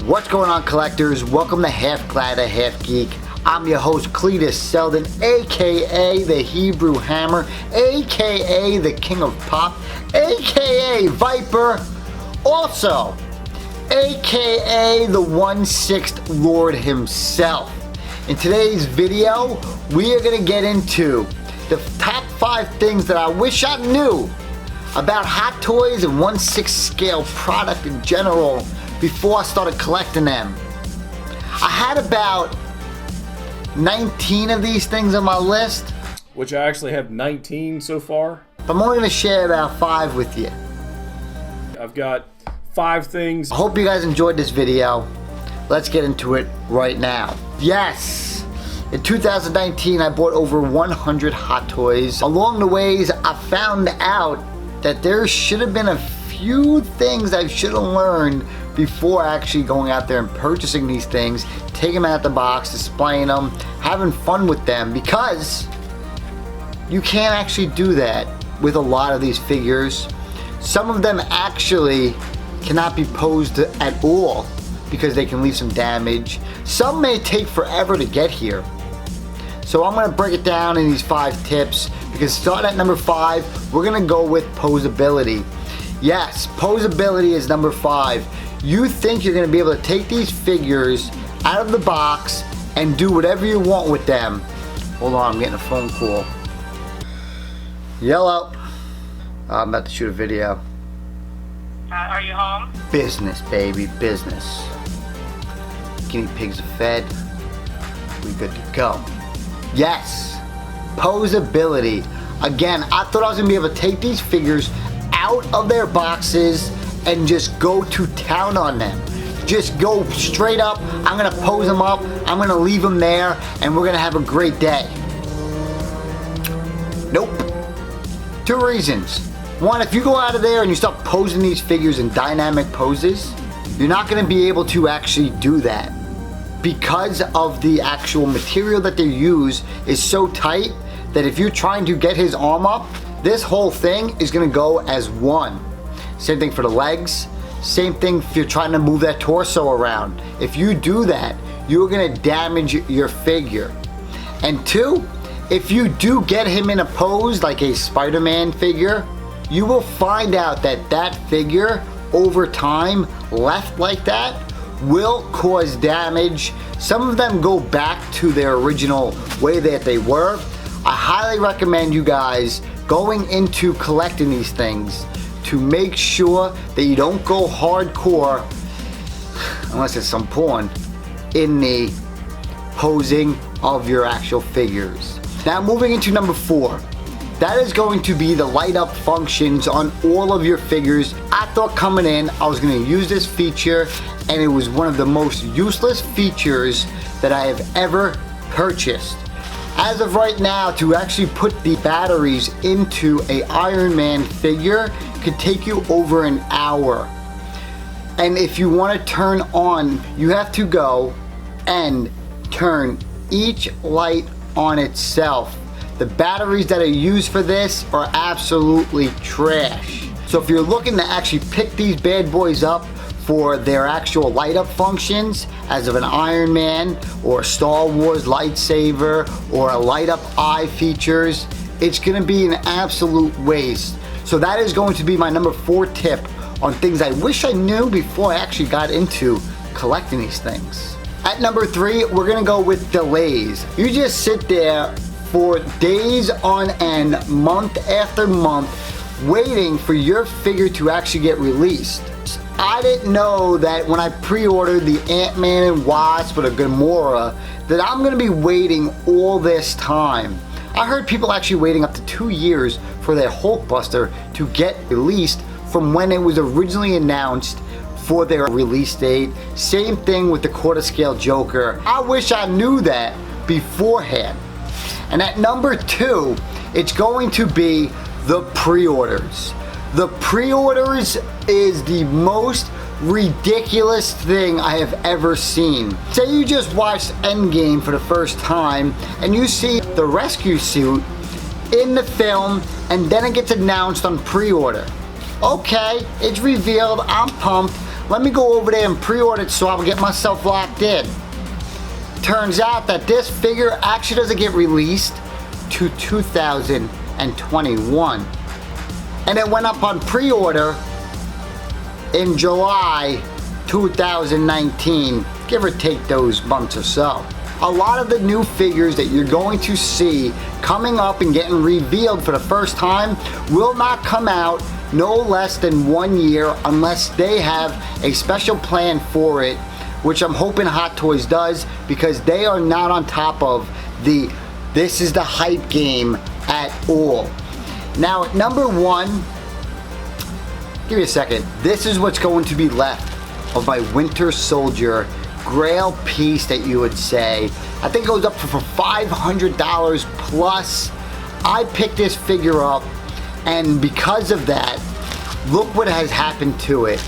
What's going on, collectors? Welcome to Half Glider, Half Geek. I'm your host, Cletus Selden, aka the Hebrew Hammer, aka the King of Pop, aka Viper, also aka the 1/6 Lord himself. In today's video, we are going to get into the top 5 things that I wish I knew about Hot Toys and 1/6 scale product in general before I started collecting them. I had about 19 of these things on my list, which I actually have 19 so far. I'm only going to share about 5 with you. I've got 5 things. I hope you guys enjoyed this video. Let's get into it right now. Yes, in 2019 I bought over 100 Hot Toys. Along the ways, I found out that there should have been a few things I should have learned before actually going out there and purchasing these things, taking them out of the box, displaying them, having fun with them, because you can't actually do that with a lot of these figures. Some of them actually cannot be posed at all because they can leave some damage. Some may take forever to get here. So I'm going to break it down in these 5 tips, because starting at number 5, we're going to go with Poseability. Yes, Poseability is number 5. You think you're going to be able to take these figures out of the box and do whatever you want with them. Hold on, I'm getting a phone call. Yellow. I'm about to shoot a video. Are you home? Business, baby, business. Guinea pigs are fed. We good to go. Yes, Poseability. Again, I thought I was going to be able to take these figures out of their boxes and just go to town on them. Just go straight up. I'm going to pose them up. I'm going to leave them there, and we're going to have a great day. Nope. 2 reasons. 1, if you go out of there and you start posing these figures in dynamic poses, you're not going to be able to actually do that, because of the actual material that they use is so tight that if you're trying to get his arm up, this whole thing is going to go as one. Same thing for the legs. Same thing if you're trying to move that torso around. If you do that, you're going to damage your figure. And 2, if you do get him in a pose like a Spider-Man figure, you will find out that that figure over time, left like that, will cause damage. Some of them go back to their original way that they were. I highly recommend you guys going into collecting these things to make sure that you don't go hardcore, unless it's some porn, in the posing of your actual figures. Now moving into number 4. That is going to be the light up functions on all of your figures. I thought coming in I was going to use this feature, and it was one of the most useless features that I have ever purchased. As of right now, to actually put the batteries into a Iron Man figure could take you over an hour. And if you want to turn on, you have to go and turn each light on itself. The batteries that are used for this are absolutely trash. So if you're looking to actually pick these bad boys up for their actual light up functions, as of an Iron Man or Star Wars lightsaber or a light up eye features, it's going to be an absolute waste. So that is going to be my number 4 tip on things I wish I knew before I actually got into collecting these things. At number 3, we're going to go with delays. You just sit there for days on end, month after month, waiting for your figure to actually get released. I didn't know that when I pre-ordered the Ant-Man and Wasp or the Gamora, that I'm going to be waiting all this time. I heard people actually waiting up to 2 years for their Hulkbuster to get released from when it was originally announced for their release date. Same thing with the quarter scale Joker. I wish I knew that beforehand. And at number 2, it's going to be the pre-orders. The pre-orders is the most ridiculous thing I have ever seen. Say you just watched Endgame for the first time and you see the rescue suit in the film, and then it gets announced on pre-order. Okay, it's revealed, I'm pumped. let me go over there and pre-order it so I'll get myself locked in. Turns out that this figure actually doesn't get released to 2021. And it went up on pre-order in July 2019, give or take those months or so. A lot of the new figures that you're going to see coming up and getting revealed for the first time will not come out no less than 1 year unless they have a special plan for it, which I'm hoping Hot Toys does, because they are not on top of this is the hype game at all. Now at number 1, give me a second, this is what's going to be left of my Winter Soldier Grail piece that you would say. I think it goes up for $500 plus. I picked this figure up, and because of that, look what has happened to it.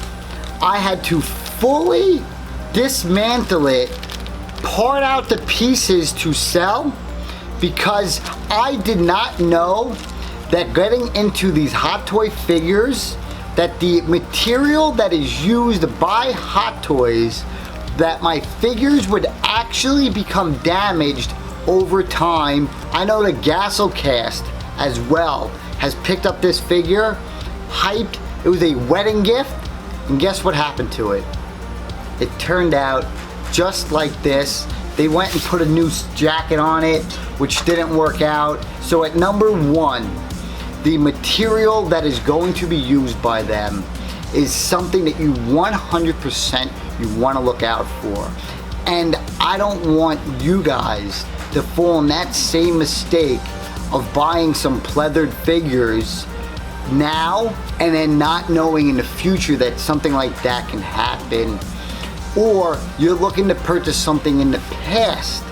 I had to fully dismantle it, part out the pieces to sell, because I did not know that getting into these Hot Toy figures, that the material that is used by Hot Toys, that my figures would actually become damaged over time. I know the Gasolcast as well has picked up this figure, hyped. It was a wedding gift, and guess what happened to it? It turned out just like this. They went and put a new jacket on it, which didn't work out. So at number 1, the material that is going to be used by them is something that you 100% you want to look out for. And I don't want you guys to fall in that same mistake of buying some pleathered figures now and then not knowing in the future that something like that can happen. Or you're looking to purchase something in the past,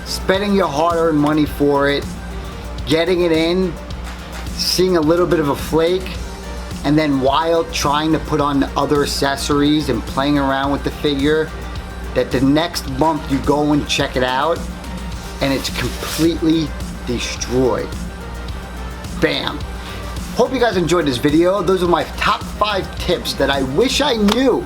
spending your hard-earned money for it, getting it in, seeing a little bit of a flake, and then while trying to put on other accessories and playing around with the figure, that the next month you go and check it out and it's completely destroyed. Bam. Hope you guys enjoyed this video. Those are my top 5 tips that I wish I knew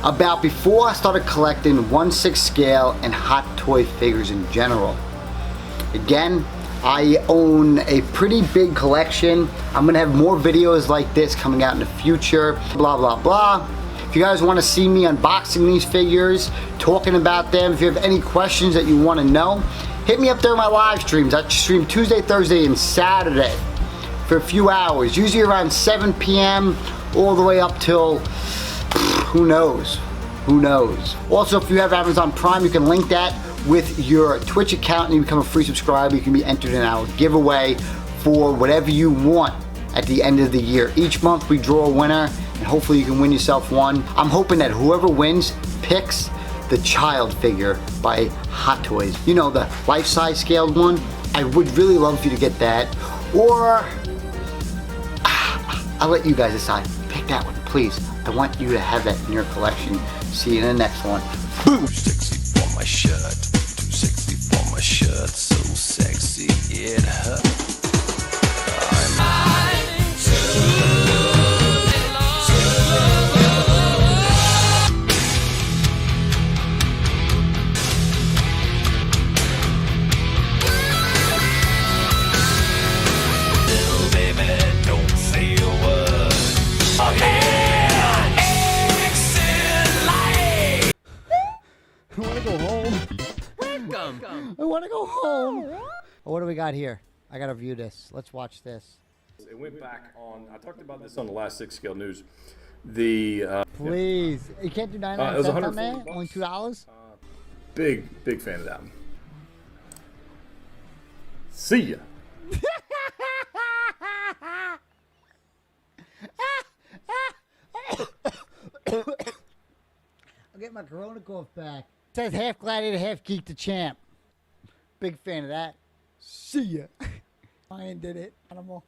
about before I started collecting 1/6 scale and Hot Toy figures in general. Again, I own a pretty big collection. I'm gonna have more videos like this coming out in the future, blah, blah, blah. If you guys wanna see me unboxing these figures, talking about them, if you have any questions that you wanna know, hit me up there in my live streams. I stream Tuesday, Thursday, and Saturday for a few hours, usually around 7 p.m. all the way up till, who knows? Also, if you have Amazon Prime, you can link that with your Twitch account and you become a free subscriber. You can be entered in our giveaway for whatever you want at the end of the year. Each month we draw a winner and hopefully you can win yourself one. I'm hoping that whoever wins picks the child figure by Hot Toys. You know, the life-size scaled one. I would really love for you to get that. Or I'll let you guys decide. Pick that one, please. I want you to have that in your collection. See you in the next one. Boom! Too sexy for my shirt, too sexy for my shirt, so sexy it hurts. Little baby, don't say a word. Okay. I want to go home. I want to go home. Oh, what do we got here? I got to view this. Let's watch this. It went back on, I talked about this on the last 6 scale news. The Please. You can't do 99 it was cents on $140. that? Only $2? big fan of that one. See ya. I'll get my Corona cough back. It says half gladiator, half geek to champ. Big fan of that. See ya. Lion did it. Animal.